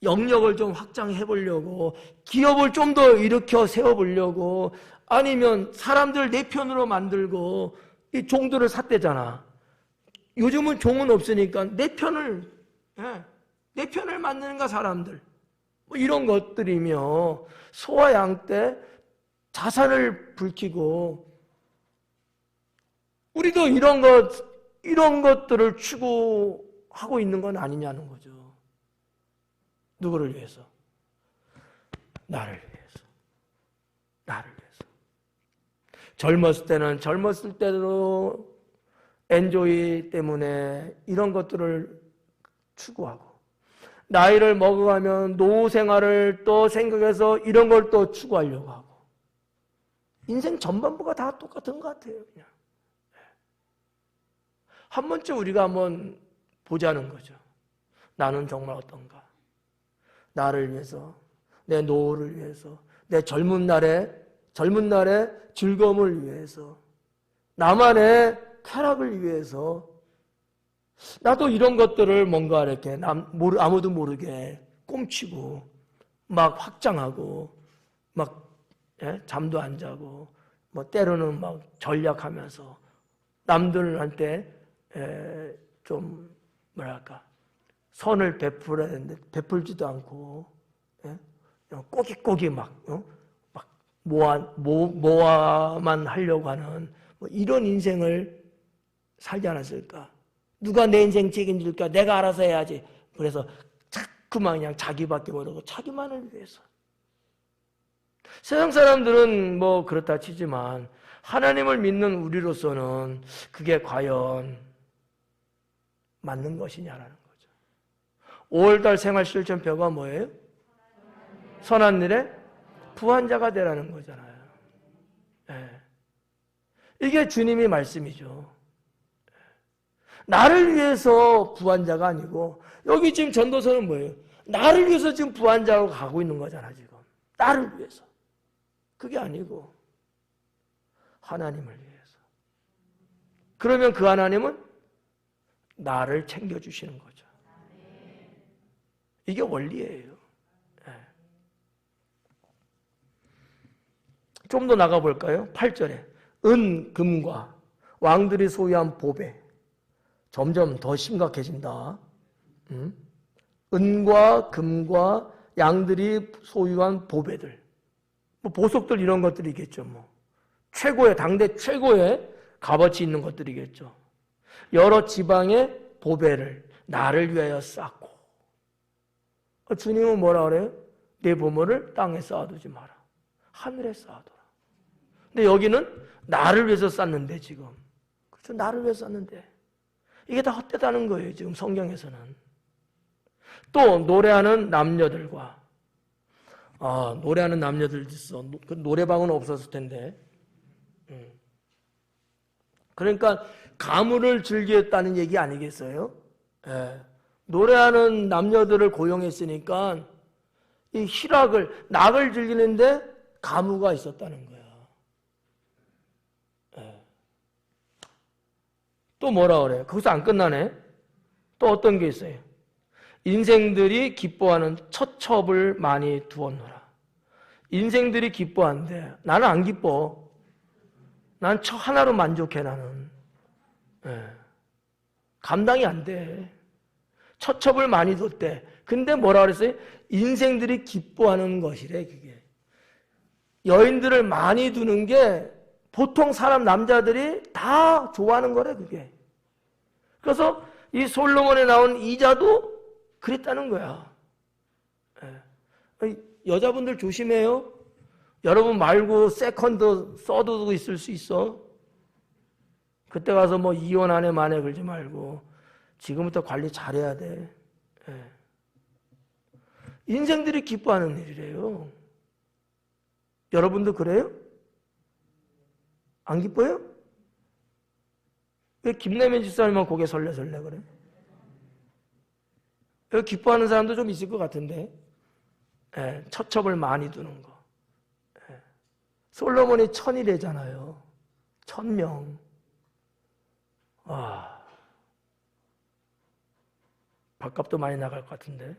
영역을 좀 확장해 보려고, 기업을 좀 더 일으켜 세워보려고, 아니면 사람들 내 편으로 만들고 이 종들을 샀대잖아. 요즘은 종은 없으니까 내 편을 만드는가 사람들. 이런 것들이며 소와 양 때 자산을 불키고, 우리도 이런 것들을 추구하고 있는 건 아니냐는 거죠. 누구를 위해서? 나를 위해서. 나를 위해서. 젊었을 때로 엔조이 때문에 이런 것들을 추구하고, 나이를 먹어가면 노후 생활을 또 생각해서 이런 걸 또 추구하려고 하고, 인생 전반부가 다 똑같은 것 같아요. 그냥 한 번쯤 우리가 한번 보자는 거죠. 나는 정말 어떤가? 나를 위해서, 내 노후를 위해서, 내 젊은 날의 즐거움을 위해서, 나만의 쾌락을 위해서, 나도 이런 것들을 뭔가 이렇게 아무도 모르게 꼼치고 막 확장하고 막 잠도 안 자고 때로는 막 전략하면서 남들한테 좀 선을 베풀어야 되는데 베풀지도 않고 꼬깃꼬깃 막 모아만 하려고 하는 이런 인생을 살지 않았을까? 누가 내 인생 책임질까? 내가 알아서 해야지. 그래서 자꾸만 그냥 자기밖에 모르고 자기만을 위해서. 세상 사람들은 그렇다 치지만 하나님을 믿는 우리로서는 그게 과연 맞는 것이냐라는 거죠. 5월달 생활실천표가 뭐예요? 선한 일에 부한 자가 되라는 거잖아요. 이게 주님의 말씀이죠. 나를 위해서 부한 자가 아니고, 여기 지금 전도서는 뭐예요? 나를 위해서 지금 부한 자로 가고 있는 거잖아, 지금. 나를 위해서. 그게 아니고 하나님을 위해서. 그러면 그 하나님은 나를 챙겨주시는 거죠. 이게 원리예요. 좀 더 나가볼까요? 8절에 은, 금과 왕들이 소유한 보배. 점점 더 심각해진다. 은과 금과 양들이 소유한 보배들, 보석들, 이런 것들이겠죠. 당대 최고의 값어치 있는 것들이겠죠. 여러 지방의 보배를 나를 위하여 쌓고. 주님은 뭐라 그래요? 내 보물을 땅에 쌓아두지 마라, 하늘에 쌓아둬라. 근데 여기는 나를 위해서 쌓는데, 지금. 그렇죠? 나를 위해서 쌓는데 이게 다 헛되다는 거예요, 지금 성경에서는. 또 노래하는 남녀들과, 노래하는 남녀들도 있어. 그 노래방은 없었을 텐데. 그러니까 가물을 즐겼다는 얘기 아니겠어요? 노래하는 남녀들을 고용했으니까 이 낙을 즐기는데 가무가 있었다는 거야. 또 뭐라 그래요? 거기서 안 끝나네. 또 어떤 게 있어요? 인생들이 기뻐하는 처첩을 많이 두었노라. 인생들이 기뻐하는데 나는 안 기뻐. 난 처 하나로 만족해, 나는. 감당이 안 돼. 처첩을 많이 뒀대. 근데 뭐라 그랬어요? 인생들이 기뻐하는 것이래, 그게. 여인들을 많이 두는 게 보통 남자들이 다 좋아하는 거래, 그게. 그래서 이 솔로몬에 나온 이자도 그랬다는 거야. 여자분들 조심해요. 여러분 말고 세컨드, 서드도 있을 수 있어. 그때 가서 이혼 안 해, 만에 걸지 말고 지금부터 관리 잘해야 돼. 인생들이 기뻐하는 일이래요. 여러분도 그래요? 안 기뻐요? 왜 김내면 집사님만 고개 설레설레 그래? 여기 기뻐하는 사람도 좀 있을 것 같은데. 처첩을 많이 두는 거. 솔로몬이 1000이래잖아요. 1000명. 와, 밥값도 많이 나갈 것 같은데.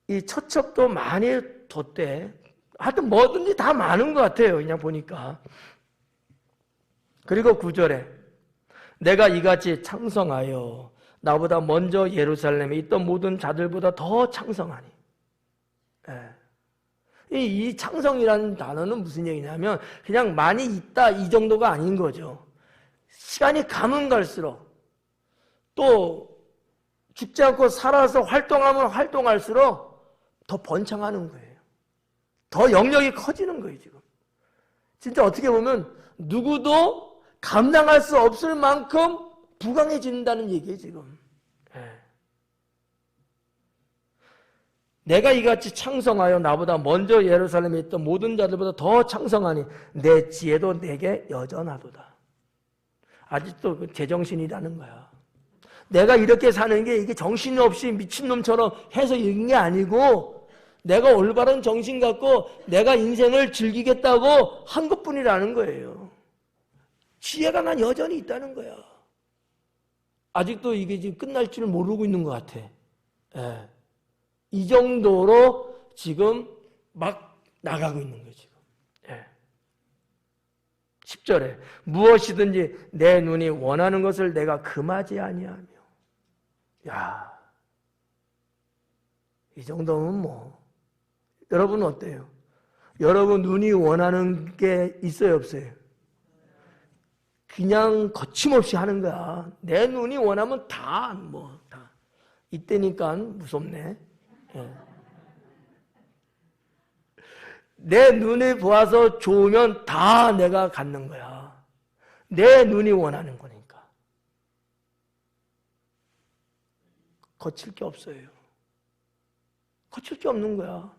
이 처첩도 많이 뒀대. 하여튼 뭐든지 다 많은 것 같아요. 그냥 보니까. 그리고 9절에 내가 이같이 창성하여 나보다 먼저 예루살렘에 있던 모든 자들보다 더 창성하니. 이 창성이라는 단어는 무슨 얘기냐면 그냥 많이 있다 이 정도가 아닌 거죠. 시간이 가면 갈수록 또 죽지 않고 살아서 활동하면 활동할수록 더 번창하는 거예요. 더 영역이 커지는 거예요, 지금. 진짜 어떻게 보면 누구도 감당할 수 없을 만큼 부강해진다는 얘기예요, 지금. 내가 이같이 창성하여 나보다 먼저 예루살렘에 있던 모든 자들보다 더 창성하니 내 지혜도 내게 여전하도다. 아직도 그 제정신이라는 거야. 내가 이렇게 사는 게 이게 정신이 없이 미친놈처럼 해서 이긴 게 아니고 내가 올바른 정신 갖고 내가 인생을 즐기겠다고 한 것뿐이라는 거예요. 지혜가 난 여전히 있다는 거야. 아직도 이게 지금 끝날 줄 모르고 있는 것 같아. 이 정도로 지금 막 나가고 있는 거예요, 지금. 10절에 무엇이든지 내 눈이 원하는 것을 내가 금하지 아니하며. 야, 이 정도면 뭐 여러분 어때요? 여러분 눈이 원하는 게 있어요, 없어요? 그냥 거침없이 하는 거야. 내 눈이 원하면 다 이때니까 무섭네. 내 눈이 보아서 좋으면 다 내가 갖는 거야. 내 눈이 원하는 거니까. 거칠 게 없어요. 거칠 게 없는 거야.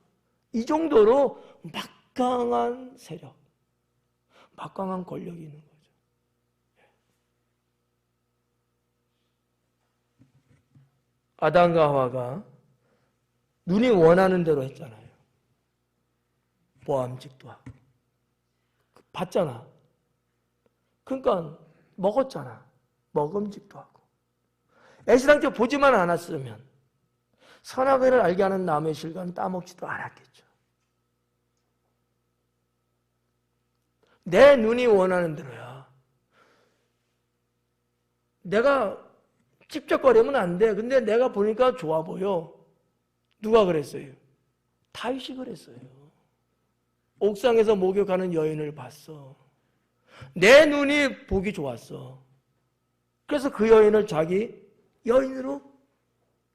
이 정도로 막강한 세력, 막강한 권력이 있는 거죠. 아담과 하와가 눈이 원하는 대로 했잖아요. 모함직도 하고 봤잖아. 그러니까 먹었잖아. 먹음직도 하고. 애시당초 보지만 않았으면 선악을 알게 하는 나무의 실과는 따먹지도 않았겠죠. 내 눈이 원하는 대로야. 내가 찝쩍거리면 안 돼. 근데 내가 보니까 좋아 보여. 누가 그랬어요? 다윗이 그랬어요. 옥상에서 목욕하는 여인을 봤어. 내 눈이 보기 좋았어. 그래서 그 여인을 자기 여인으로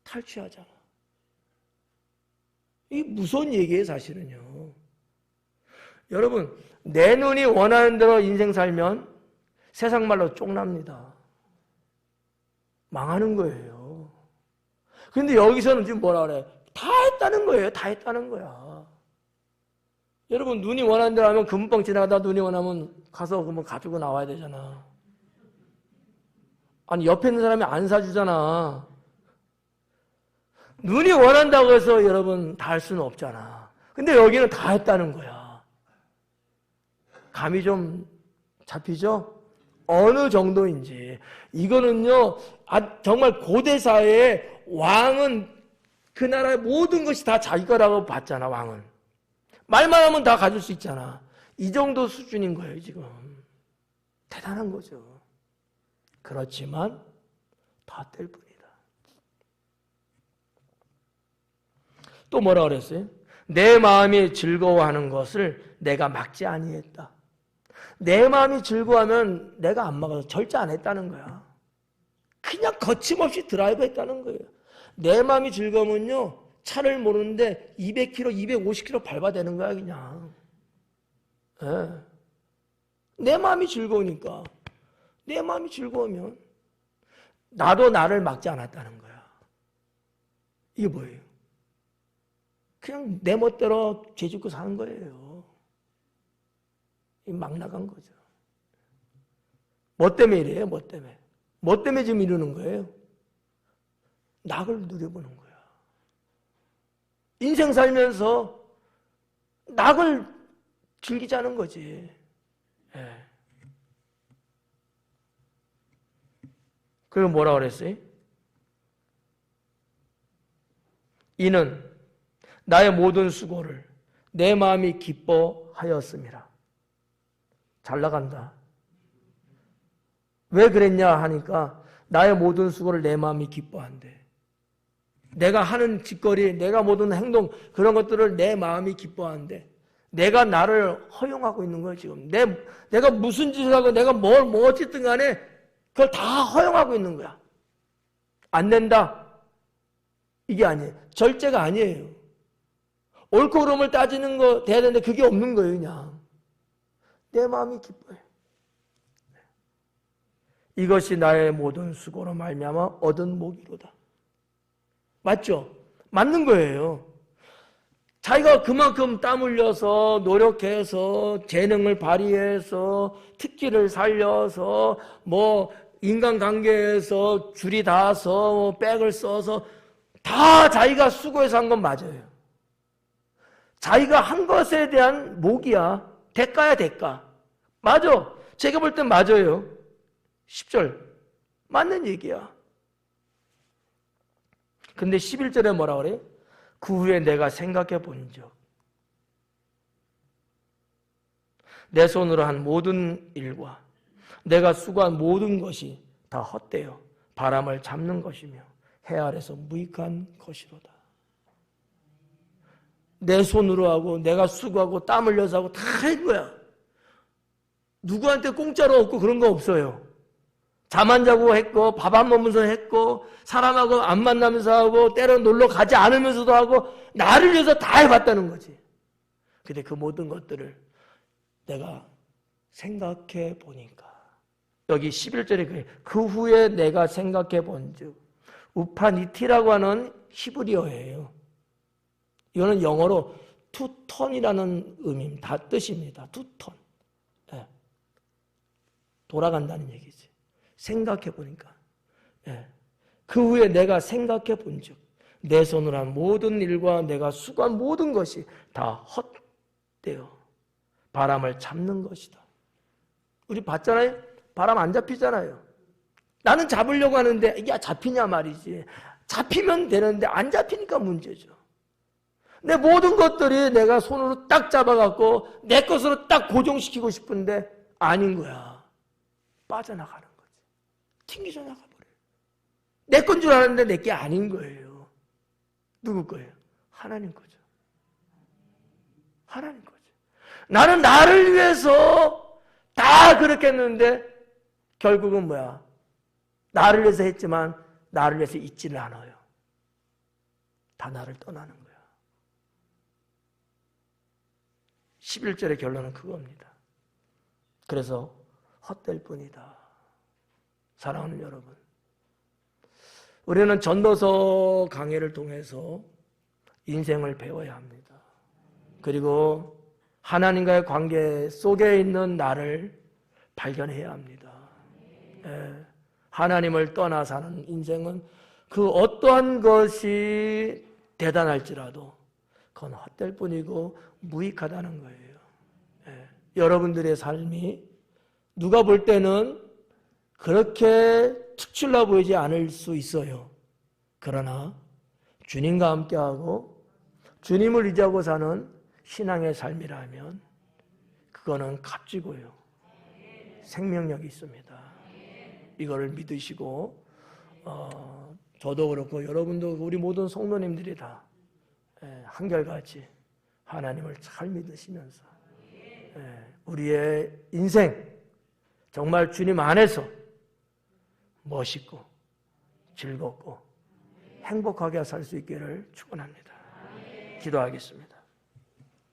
탈취하잖아. 이게 무서운 얘기예요, 사실은요. 여러분, 내 눈이 원하는 대로 인생 살면 세상 말로 쫑납니다. 망하는 거예요. 근데 여기서는 지금 뭐라 그래? 다 했다는 거예요. 다 했다는 거야. 여러분, 눈이 원하는 대로 하면 금방 지나가다 눈이 원하면 가서 그러면 가지고 나와야 되잖아. 아니, 옆에 있는 사람이 안 사주잖아. 눈이 원한다고 해서 여러분 다 할 수는 없잖아. 근데 여기는 다 했다는 거야. 감이 좀 잡히죠? 어느 정도인지. 이거는요, 정말 고대 사회에 왕은 그 나라의 모든 것이 다 자기 거라고 봤잖아, 왕은. 말만 하면 다 가질 수 있잖아. 이 정도 수준인 거예요, 지금. 대단한 거죠. 그렇지만 다 뗄 뿐이다. 또 뭐라 그랬어요? 내 마음이 즐거워하는 것을 내가 막지 아니했다. 내 마음이 즐거워하면 내가 안 막아서 절제 안 했다는 거야. 그냥 거침없이 드라이브 했다는 거예요. 내 마음이 즐거우면요, 차를 모르는데 200km, 250km 밟아대는 거야, 그냥. 내 마음이 즐거우니까. 내 마음이 즐거우면 나도 나를 막지 않았다는 거야. 이게 뭐예요? 그냥 내 멋대로 죄 짓고 사는 거예요. 막 나간 거죠. 뭐 때문에 이래요? 뭐 때문에? 뭐 때문에 지금 이러는 거예요? 낙을 누려보는 거야. 인생 살면서 낙을 즐기자는 거지. 예. 그리고 뭐라 그랬어요? 이는 나의 모든 수고를 내 마음이 기뻐하였음이라. 잘 나간다. 왜 그랬냐 하니까 나의 모든 수고를 내 마음이 기뻐한대. 내가 하는 짓거리, 내가 모든 행동, 그런 것들을 내 마음이 기뻐하는데 내가 나를 허용하고 있는 거예요, 지금. 내가 무슨 짓을 하고 내가 뭐 어쨌든 간에 그걸 다 허용하고 있는 거야. 안 된다. 이게 아니에요. 절제가 아니에요. 옳고 그름을 따지는 거 돼야 되는데 그게 없는 거예요, 그냥. 내 마음이 기뻐요. 이것이 나의 모든 수고로 말미암아 얻은 복이로다. 맞죠? 맞는 거예요. 자기가 그만큼 땀 흘려서 노력해서 재능을 발휘해서 특기를 살려서 뭐 인간관계에서 줄이 닿아서 백을 써서 다 자기가 수고해서 한 건 맞아요. 자기가 한 것에 대한 목이야. 대가야, 대가. 맞아. 제가 볼 땐 맞아요. 10절. 맞는 얘기야. 근데 11절에 뭐라 그래? 그 후에 내가 생각해 본 적. 내 손으로 한 모든 일과 내가 수고한 모든 것이 다 헛되어 바람을 잡는 것이며 해 아래서 무익한 것이로다. 내 손으로 하고 내가 수고하고 땀 흘려서 하고 다 한 거야. 누구한테 공짜로 얻고 그런 거 없어요. 잠 안 자고 했고 밥 안 먹으면서 했고 사람하고 안 만나면서 하고 때로 놀러 가지 않으면서도 하고 나를 위해서 다 해봤다는 거지. 근데 그 모든 것들을 내가 생각해 보니까 여기 11절에 그래. 그 후에 내가 생각해 본즉 우파니티라고 하는 히브리어예요. 이거는 영어로 투턴이라는 의미입니다. 뜻입니다. 투턴. 네. 돌아간다는 얘기지. 생각해 보니까. 네. 그 후에 내가 생각해 본즉 내 손으로 한 모든 일과 내가 수고한 모든 것이 다 헛되어 바람을 잡는 것이다. 우리 봤잖아요? 바람 안 잡히잖아요. 나는 잡으려고 하는데 야 잡히냐 말이지. 잡히면 되는데 안 잡히니까 문제죠. 내 모든 것들이 내가 손으로 딱 잡아갖고 내 것으로 딱 고정시키고 싶은데 아닌 거야. 빠져나가는 거지. 튕겨져 나가버려요. 내 건 줄 알았는데 내 게 아닌 거예요. 누구 거예요? 하나님 거죠. 하나님 거죠. 나는 나를 위해서 다 그렇게 했는데 결국은 뭐야? 나를 위해서 했지만 나를 위해서 있지를 않아요. 다 나를 떠나는 거야. 11절의 결론은 그겁니다. 그래서 헛될 뿐이다. 사랑하는 여러분, 우리는 전도서 강해를 통해서 인생을 배워야 합니다. 그리고 하나님과의 관계 속에 있는 나를 발견해야 합니다. 하나님을 떠나 사는 인생은 그 어떠한 것이 대단할지라도 그건 헛될 뿐이고 무익하다는 거예요. 여러분들의 삶이 누가 볼 때는 그렇게 특출나 보이지 않을 수 있어요. 그러나 주님과 함께하고 주님을 의지하고 사는 신앙의 삶이라면 그거는 값지고요. 생명력이 있습니다. 이거를 믿으시고 저도 그렇고 여러분도 우리 모든 성도님들이 다 한결같이 하나님을 잘 믿으시면서 우리의 인생 정말 주님 안에서 멋있고 즐겁고 행복하게 살 수 있기를 축원합니다. 기도하겠습니다.